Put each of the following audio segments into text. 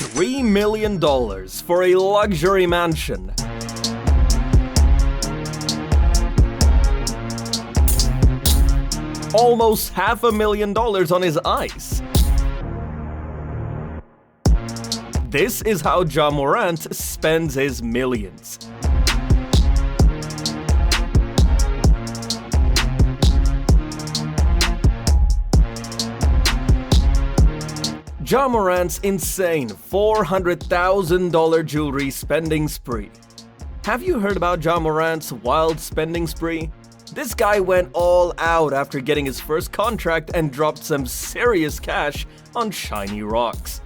$3 million for a luxury mansion. Almost $500,000 on his ice. This is how Ja Morant spends his millions. Ja Morant's insane $400,000 jewelry spending spree. Have you heard about Ja Morant's wild spending spree? This guy went all out after getting his first contract and dropped some serious cash on shiny rocks.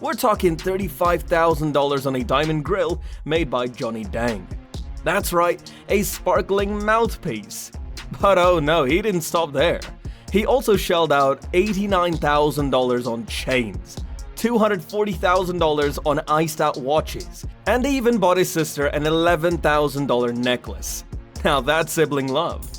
We're talking $35,000 on a diamond grill made by Johnny Dang. That's right, a sparkling mouthpiece. But oh no, he didn't stop there. He also shelled out $89,000 on chains, $240,000 on iced out watches, and even bought his sister an $11,000 necklace. Now that's sibling love.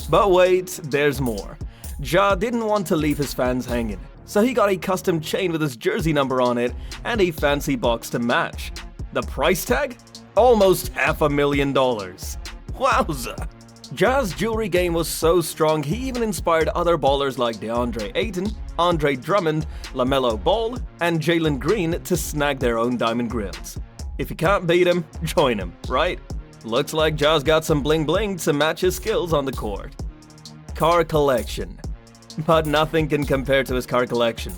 But wait, there's more. Ja didn't want to leave his fans hanging, so he got a custom chain with his jersey number on it and a fancy box to match. The price tag? Almost $500,000. Wowza! Ja's jewelry game was so strong he even inspired other ballers like DeAndre Ayton, Andre Drummond, LaMelo Ball, and Jalen Green to snag their own diamond grills. If you can't beat him, join him, right? Looks like Ja's got some bling bling to match his skills on the court. Car collection. But nothing can compare to his car collection.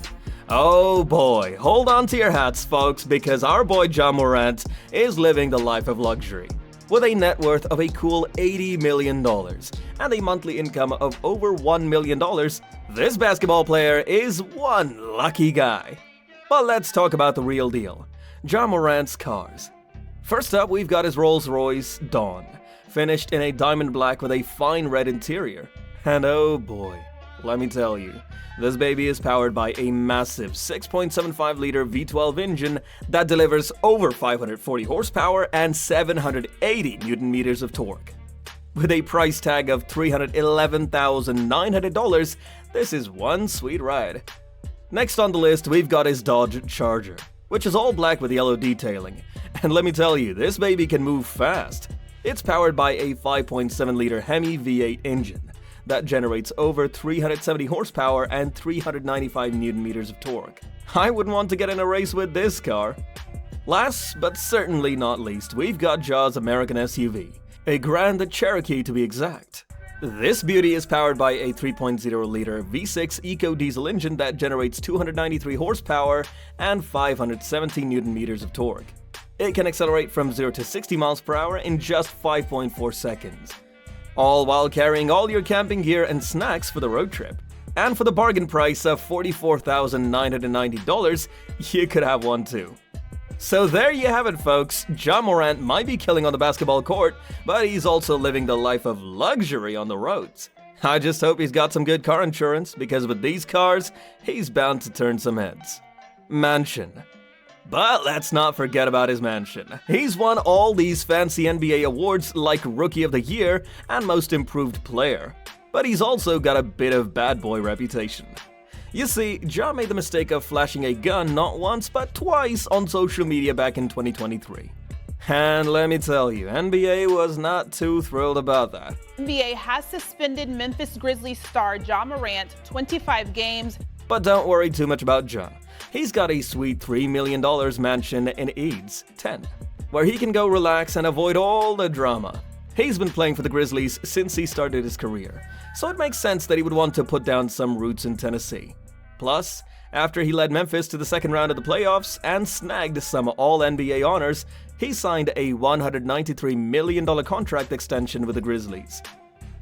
Oh boy, hold on to your hats folks, because our boy Ja Morant is living the life of luxury. With a net worth of a cool $80 million and a monthly income of over $1 million, this basketball player is one lucky guy. But let's talk about the real deal, Ja Morant's cars. First up, we've got his Rolls-Royce Dawn, finished in a diamond black with a fine red interior. And oh boy, let me tell you, this baby is powered by a massive 6.75-liter V12 engine that delivers over 540 horsepower and 780 Newton-meters of torque. With a price tag of $311,900, this is one sweet ride. Next on the list, we've got his Dodge Charger, which is all black with yellow detailing. And let me tell you, this baby can move fast. It's powered by a 5.7-liter Hemi V8 engine that generates over 370 horsepower and 395 Newton-meters of torque. I wouldn't want to get in a race with this car. Last, but certainly not least, we've got Ja's American SUV, a Grand Cherokee to be exact. This beauty is powered by a 3.0-liter V6 eco-diesel engine that generates 293 horsepower and 570 Newton-meters of torque. It can accelerate from 0 to 60 miles per hour in just 5.4 seconds. All while carrying all your camping gear and snacks for the road trip. And for the bargain price of $44,990, you could have one too. So there you have it folks, Ja Morant might be killing on the basketball court, but he's also living the life of luxury on the roads. I just hope he's got some good car insurance, because with these cars, he's bound to turn some heads. Mansion. But let's not forget about his mansion. He's won all these fancy NBA awards like Rookie of the Year and Most Improved Player. But he's also got a bit of bad boy reputation. You see, Ja made the mistake of flashing a gun not once but twice on social media back in 2023. And let me tell you, NBA was not too thrilled about that. NBA has suspended Memphis Grizzlies star Ja Morant 25 games. But don't worry too much about Ja. He's got a sweet $3 million mansion in Eads, 10, where he can go relax and avoid all the drama. He's been playing for the Grizzlies since he started his career, so it makes sense that he would want to put down some roots in Tennessee. Plus, after he led Memphis to the second round of the playoffs and snagged some All-NBA honors, he signed a $193 million contract extension with the Grizzlies.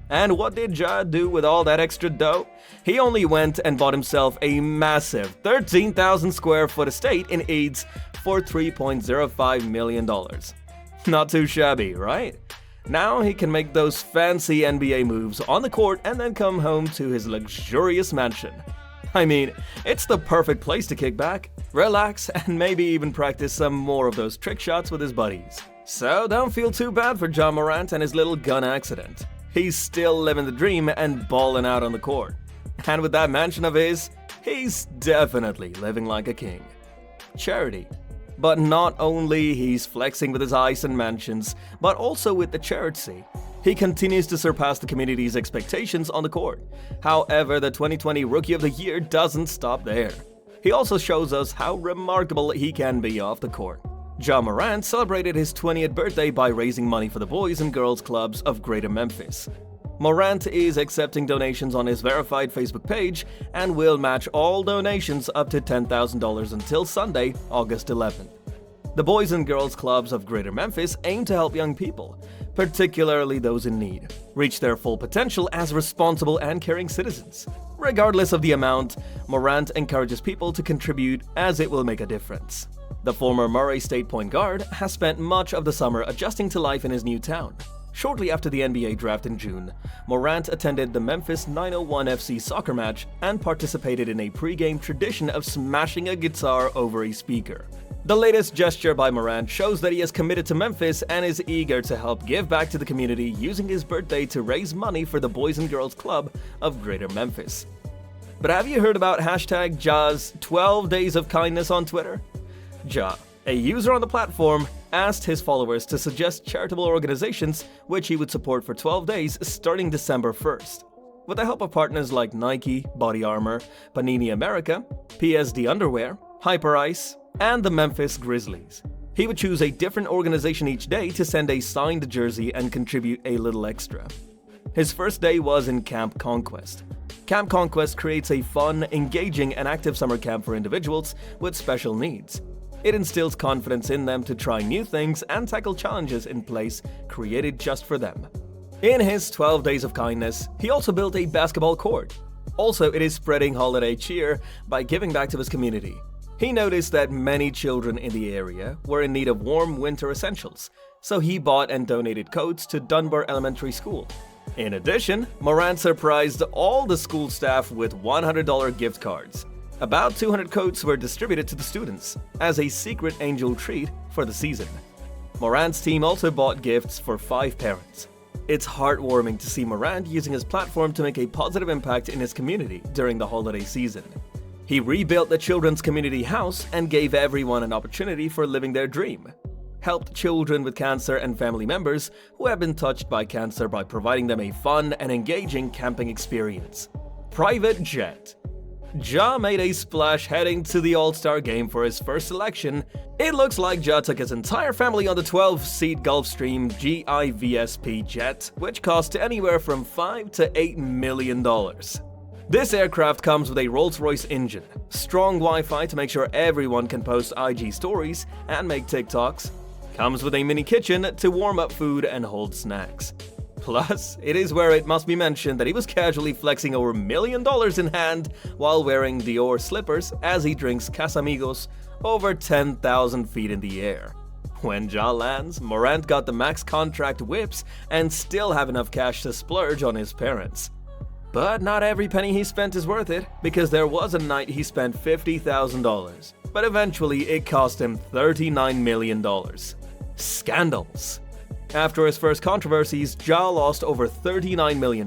And what did Ja do with all that extra dough? He only went and bought himself a massive 13,000 square foot estate in Eads for $3.05 million. Not too shabby, right? Now he can make those fancy NBA moves on the court and then come home to his luxurious mansion. I mean, it's the perfect place to kick back, relax, and maybe even practice some more of those trick shots with his buddies. So don't feel too bad for Ja Morant and his little gun accident. He's still living the dream and balling out on the court. And with that mansion of his, he's definitely living like a king. Charity. But not only he's flexing with his ice and mansions, but also with the charity. He continues to surpass the community's expectations on the court. However, the 2020 Rookie of the Year doesn't stop there. He also shows us how remarkable he can be off the court. Ja Morant celebrated his 20th birthday by raising money for the Boys and Girls Clubs of Greater Memphis. Morant is accepting donations on his verified Facebook page and will match all donations up to $10,000 until Sunday, August 11th. The Boys and Girls Clubs of Greater Memphis aim to help young people, particularly those in need, reach their full potential as responsible and caring citizens. Regardless of the amount, Morant encourages people to contribute as it will make a difference. The former Murray State point guard has spent much of the summer adjusting to life in his new town. Shortly after the NBA draft in June, Morant attended the Memphis 901 FC soccer match and participated in a pre-game tradition of smashing a guitar over a speaker. The latest gesture by Morant shows that he is committed to Memphis and is eager to help give back to the community using his birthday to raise money for the Boys and Girls Club of Greater Memphis. But have you heard about hashtag Ja's 12 Days of Kindness on Twitter? Ja, a user on the platform, asked his followers to suggest charitable organizations which he would support for 12 days starting December 1st. With the help of partners like Nike, Body Armor, Panini America, PSD Underwear, Hyper Ice, and the Memphis Grizzlies. He would choose a different organization each day to send a signed jersey and contribute a little extra. His first day was in Camp Conquest. Camp Conquest creates a fun, engaging, and active summer camp for individuals with special needs. It instills confidence in them to try new things and tackle challenges in place created just for them. In his 12 Days of Kindness, he also built a basketball court. Also, it is spreading holiday cheer by giving back to his community. He noticed that many children in the area were in need of warm winter essentials, so he bought and donated coats to Dunbar Elementary School. In addition, Morant surprised all the school staff with $100 gift cards. About 200 coats were distributed to the students as a secret angel treat for the season. Morant's team also bought gifts for 5 parents. It's heartwarming to see Morant using his platform to make a positive impact in his community during the holiday season. He rebuilt the children's community house and gave everyone an opportunity for living their dream. Helped children with cancer and family members who have been touched by cancer by providing them a fun and engaging camping experience. Private jet. Ja made a splash heading to the All-Star game for his first selection. It looks like Ja took his entire family on the 12-seat Gulfstream GIVSP jet, which cost anywhere from $5 to $8 million. This aircraft comes with a Rolls-Royce engine, strong Wi-Fi to make sure everyone can post IG stories and make TikToks, comes with a mini kitchen to warm up food and hold snacks. Plus, it is where it must be mentioned that he was casually flexing over $1 million in hand while wearing Dior slippers as he drinks Casamigos over 10,000 feet in the air. When Ja lands, Morant got the max contract whips and still have enough cash to splurge on his parents. But not every penny he spent is worth it, because there was a night he spent $50,000, but eventually it cost him $39 million. Scandals. After his first controversies, Ja lost over $39 million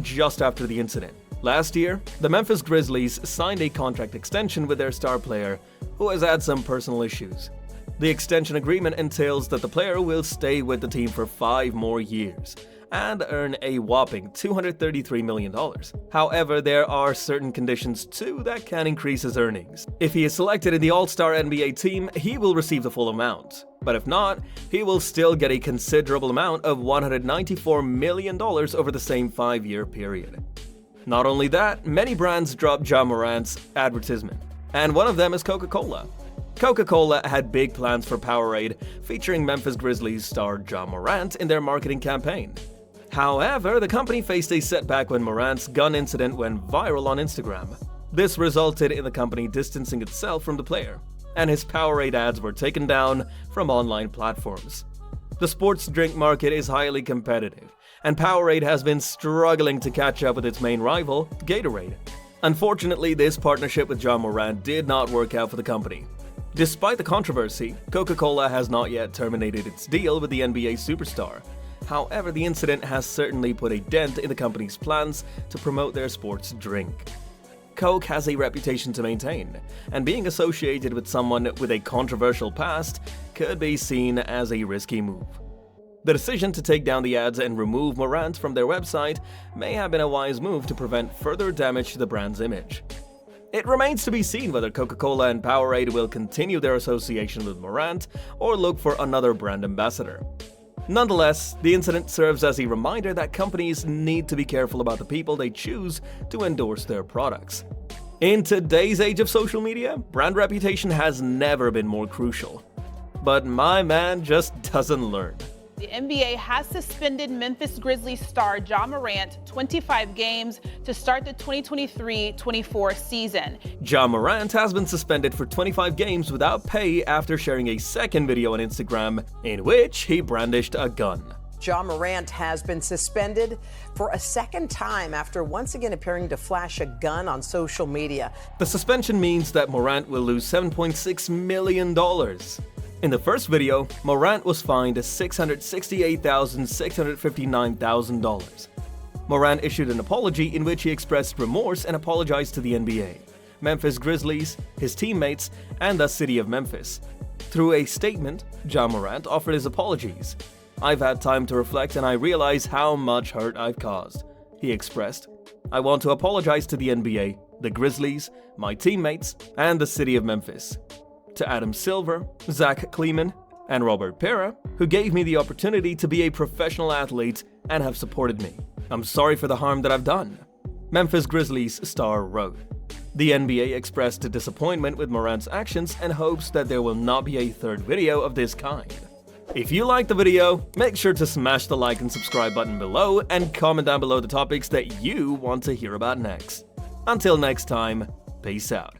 just after the incident. Last year, the Memphis Grizzlies signed a contract extension with their star player, who has had some personal issues. The extension agreement entails that the player will stay with the team for 5 more years and earn a whopping $233 million. However, there are certain conditions too that can increase his earnings. If he is selected in the All-Star NBA team, he will receive the full amount. But if not, he will still get a considerable amount of $194 million over the same 5-year period. Not only that, many brands dropped Ja Morant's advertisement, and one of them is CocaCola. CocaCola had big plans for Powerade, featuring Memphis Grizzlies star Ja Morant in their marketing campaign. However, the company faced a setback when Morant's gun incident went viral on Instagram. This resulted in the company distancing itself from the player, and his Powerade ads were taken down from online platforms. The sports drink market is highly competitive, and Powerade has been struggling to catch up with its main rival, Gatorade. Unfortunately, this partnership with Ja Morant did not work out for the company. Despite the controversy, Coca-Cola has not yet terminated its deal with the NBA superstar. However, the incident has certainly put a dent in the company's plans to promote their sports drink. Coke has a reputation to maintain, and being associated with someone with a controversial past could be seen as a risky move. The decision to take down the ads and remove Morant from their website may have been a wise move to prevent further damage to the brand's image. It remains to be seen whether Coca-Cola and Powerade will continue their association with Morant or look for another brand ambassador. Nonetheless, the incident serves as a reminder that companies need to be careful about the people they choose to endorse their products. In today's age of social media, brand reputation has never been more crucial. But my man just doesn't learn. The NBA has suspended Memphis Grizzlies star Ja Morant 25 games to start the 2023-24 season. Ja Morant has been suspended for 25 games without pay after sharing a second video on Instagram in which he brandished a gun. Ja Morant has been suspended for a second time after once again appearing to flash a gun on social media. The suspension means that Morant will lose $7.6 million. In the first video, Morant was fined $668,659,000. Morant issued an apology in which he expressed remorse and apologized to the NBA, Memphis Grizzlies, his teammates, and the city of Memphis. Through a statement, Ja Morant offered his apologies. "I've had time to reflect and I realize how much hurt I've caused," he expressed. "I want to apologize to the NBA, the Grizzlies, my teammates, and the city of Memphis. To Adam Silver, Zach Kleeman, and Robert Pera, who gave me the opportunity to be a professional athlete and have supported me. I'm sorry for the harm that I've done," Memphis Grizzlies star wrote. The NBA expressed disappointment with Morant's actions and hopes that there will not be a third video of this kind. If you liked the video, make sure to smash the like and subscribe button below and comment down below the topics that you want to hear about next. Until next time, peace out.